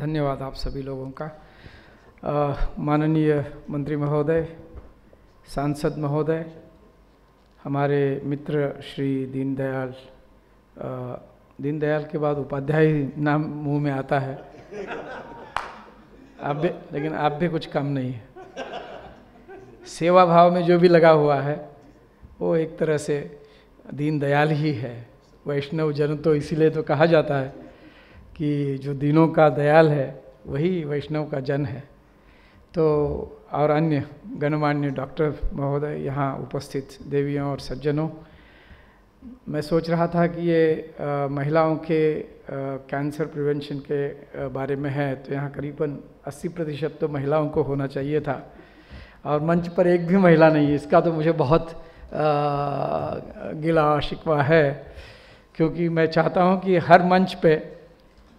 धन्यवाद आप सभी लोगों का। माननीय मंत्री महोदय, सांसद महोदय, हमारे मित्र श्री दीनदयाल के बाद उपाध्याय नाम मुंह में आता है, आप भी, लेकिन आप भी कुछ कम नहीं है। सेवा भाव में जो भी लगा हुआ है वो एक तरह से दीनदयाल ही है। वैष्णव जन तो इसीलिए तो कहा जाता है कि जो दीनों का दयाल है वही वैष्णव का जन है। तो और अन्य गणमान्य डॉक्टर महोदय, यहाँ उपस्थित देवियों और सज्जनों, मैं सोच रहा था कि ये महिलाओं के कैंसर प्रिवेंशन के बारे में है, तो यहाँ करीबन 80% तो महिलाओं को होना चाहिए था और मंच पर एक भी महिला नहीं है। इसका तो मुझे बहुत गिला शिकवा है, क्योंकि मैं चाहता हूँ कि हर मंच पे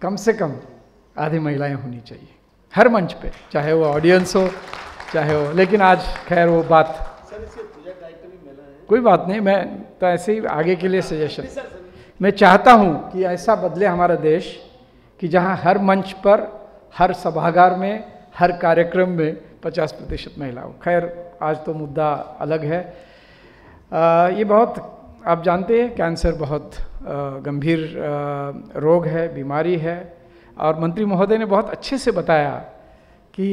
कम से कम आधी महिलाएं होनी चाहिए, हर मंच पे, चाहे वो ऑडियंस हो चाहे वो। लेकिन आज खैर वो बात, कोई बात नहीं, मैं तो ऐसे ही आगे के लिए सजेशन, मैं चाहता हूँ कि ऐसा बदले हमारा देश कि जहाँ हर मंच पर, हर सभागार में, हर कार्यक्रम में 50% महिला हो। खैर आज तो मुद्दा अलग है। ये बहुत, आप जानते हैं, कैंसर बहुत गंभीर रोग है, बीमारी है, और मंत्री महोदय ने बहुत अच्छे से बताया कि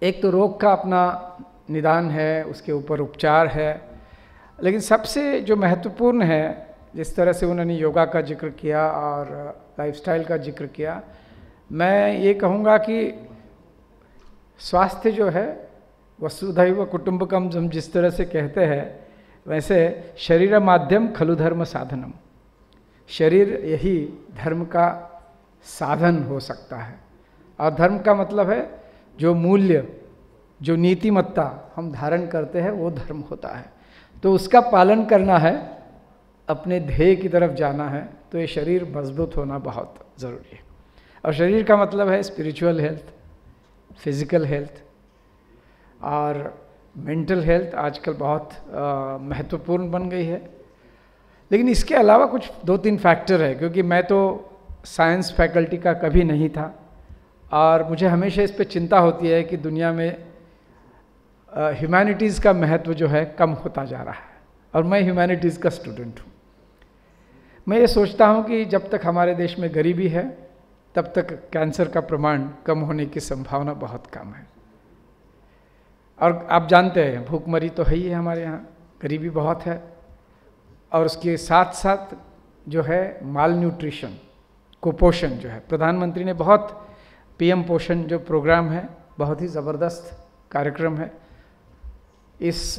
एक तो रोग का अपना निदान है, उसके ऊपर उपचार है, लेकिन सबसे जो महत्वपूर्ण है, जिस तरह से उन्होंने योगा का जिक्र किया और लाइफस्टाइल का जिक्र किया, मैं ये कहूँगा कि स्वास्थ्य जो है वसुधैव कुटुंबकम, हम जिस तरह से कहते हैं, वैसे शरीर माध्यम खलु धर्म साधनम, शरीर यही धर्म का साधन हो सकता है। और धर्म का मतलब है जो मूल्य, जो नीतिमत्ता हम धारण करते हैं वो धर्म होता है। तो उसका पालन करना है, अपने ध्येय की तरफ जाना है, तो ये शरीर मजबूत होना बहुत ज़रूरी है। और शरीर का मतलब है स्पिरिचुअल हेल्थ, फिजिकल हेल्थ और मेंटल हेल्थ आजकल बहुत महत्वपूर्ण बन गई है। लेकिन इसके अलावा कुछ 2-3 फैक्टर है, क्योंकि मैं तो साइंस फैकल्टी का कभी नहीं था और मुझे हमेशा इस पे चिंता होती है कि दुनिया में ह्यूमैनिटीज़ का महत्व जो है कम होता जा रहा है, और मैं ह्यूमैनिटीज़ का स्टूडेंट हूँ। मैं ये सोचता हूँ कि जब तक हमारे देश में गरीबी है तब तक कैंसर का प्रमाण कम होने की संभावना बहुत कम है। और आप जानते हैं भूखमरी तो है ही है हमारे यहाँ, गरीबी बहुत है, और उसके साथ साथ जो है माल न्यूट्रिशन, कुपोषण जो है, प्रधानमंत्री ने बहुत पीएम पोषण जो प्रोग्राम है, बहुत ही ज़बरदस्त कार्यक्रम है। इस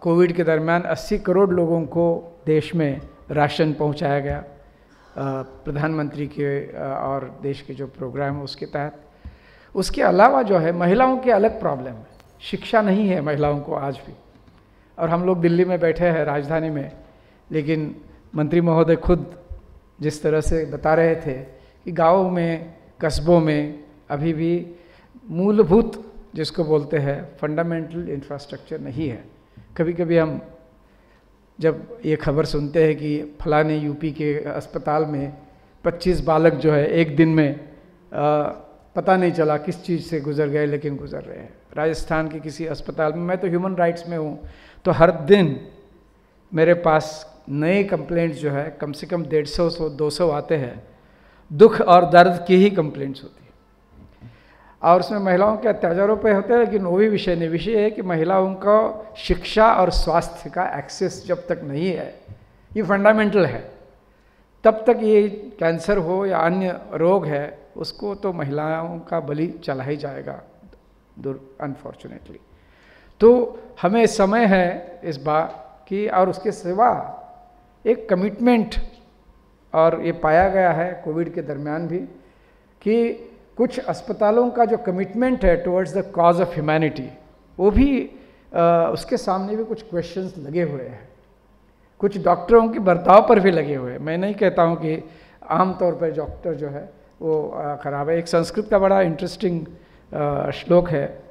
कोविड के दरमियान 80 करोड़ लोगों को देश में राशन पहुंचाया गया प्रधानमंत्री के और देश के जो प्रोग्राम है उसके तहत। उसके अलावा जो है महिलाओं के अलग प्रॉब्लम है, शिक्षा नहीं है महिलाओं को आज भी। और हम लोग दिल्ली में बैठे हैं राजधानी में, लेकिन मंत्री महोदय खुद जिस तरह से बता रहे थे कि गाँव में, कस्बों में अभी भी मूलभूत जिसको बोलते हैं फंडामेंटल इंफ्रास्ट्रक्चर नहीं है। कभी कभी हम जब ये खबर सुनते हैं कि फलाने यूपी के अस्पताल में 25 बालक जो है एक दिन में पता नहीं चला किस चीज़ से गुजर गए, लेकिन गुजर रहे हैं। राजस्थान के किसी अस्पताल में, मैं तो ह्यूमन राइट्स में हूँ, तो हर दिन मेरे पास नए कंप्लेंट्स जो है कम से कम 150-200 आते हैं। दुख और दर्द की ही कंप्लेंट्स होती है, और उसमें महिलाओं के अत्याचारों पे होते हैं। लेकिन वो भी विषय नहीं, विषय है कि महिलाओं को शिक्षा और स्वास्थ्य का एक्सेस जब तक नहीं है, ये फंडामेंटल है, तब तक ये कैंसर हो या अन्य रोग है उसको तो महिलाओं का बलि चला ही जाएगा अनफॉर्चुनेटली। तो हमें समय है इस बात की, और उसके सिवा एक कमिटमेंट, और ये पाया गया है कोविड के दरमियान भी कि कुछ अस्पतालों का जो कमिटमेंट है towards the cause of humanity, वो भी उसके सामने भी कुछ क्वेश्चंस लगे हुए हैं, कुछ डॉक्टरों के बर्ताव पर भी लगे हुए हैं। मैं नहीं कहता हूँ कि आम तौर पर डॉक्टर जो है वो खराब है। एक संस्कृत का बड़ा इंटरेस्टिंग श्लोक है,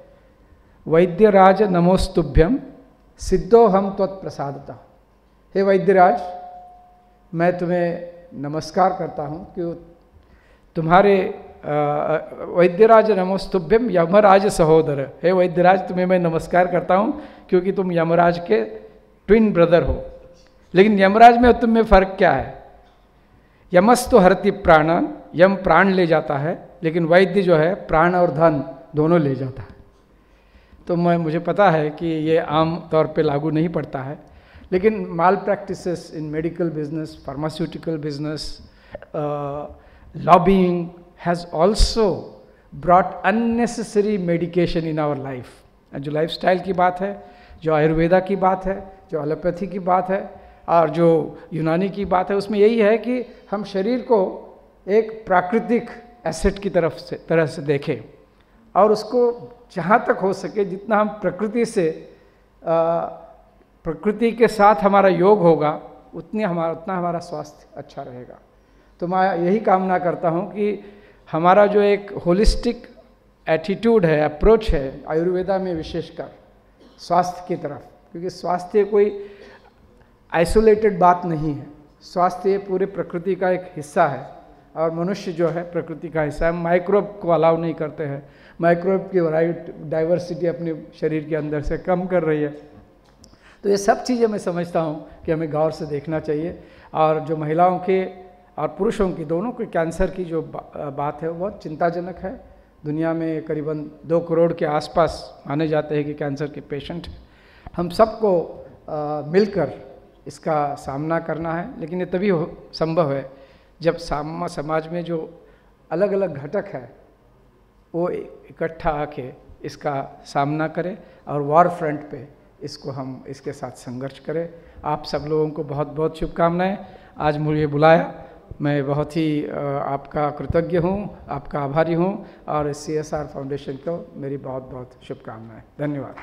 वैद्यराज नमोस्तुभ्यम सिद्धो हम त्वत्प्रसादतः। हे वैद्यराज, मैं तुम्हें नमस्कार करता हूँ कि तुम्हारे वैद्यराज नमोस्तुभ्यम यमराज सहोदर, हे वैद्यराज तुम्हें मैं नमस्कार करता हूँ क्योंकि तुम यमराज के ट्विन ब्रदर हो। लेकिन यमराज में और तुम में फ़र्क क्या है? यमस तो हरति प्राण, यम प्राण ले जाता है, लेकिन वैद्य जो है प्राण और धन दोनों ले जाता है। तो मुझे पता है कि ये आम तौर पे लागू नहीं पड़ता है, लेकिन malpractices in medical business, pharmaceutical business, lobbying has also brought unnecessary medication in our life. जो लाइफस्टाइल की बात है, जो आयुर्वेदा की बात है, जो एलोपैथी की बात है और जो यूनानी की बात है, उसमें यही है कि हम शरीर को एक प्राकृतिक एसेट की तरह से देखें और उसको जहाँ तक हो सके जितना हम प्रकृति के साथ हमारा योग होगा उतना हमारा स्वास्थ्य अच्छा रहेगा। तो मैं यही कामना करता हूँ कि हमारा जो एक होलिस्टिक एटीट्यूड है, अप्रोच है आयुर्वेदा में विशेषकर स्वास्थ्य की तरफ, क्योंकि स्वास्थ्य कोई आइसोलेटेड बात नहीं है, स्वास्थ्य पूरे प्रकृति का एक हिस्सा है और मनुष्य जो है प्रकृति का हिस्सा है। माइक्रोब को अलाउ नहीं करते हैं, माइक्रोब की डाइवर्सिटी अपने शरीर के अंदर से कम कर रही है। तो ये सब चीज़ें मैं समझता हूँ कि हमें गौर से देखना चाहिए। और जो महिलाओं के और पुरुषों की दोनों के कैंसर की जो बात है वो बहुत चिंताजनक है। दुनिया में करीबन 2 करोड़ के आसपास माने जाते हैं कि कैंसर के पेशेंट। हम सबको मिलकर इसका सामना करना है, लेकिन ये तभी संभव है जब समाज में जो अलग अलग घटक है वो इकट्ठा आके इसका सामना करें और वॉर फ्रंट पे इसको हम इसके साथ संघर्ष करें। आप सब लोगों को बहुत बहुत शुभकामनाएं। आज मुझे बुलाया, मैं बहुत ही आपका कृतज्ञ हूँ, आपका आभारी हूँ और CSR फाउंडेशन को मेरी बहुत बहुत शुभकामनाएं। धन्यवाद।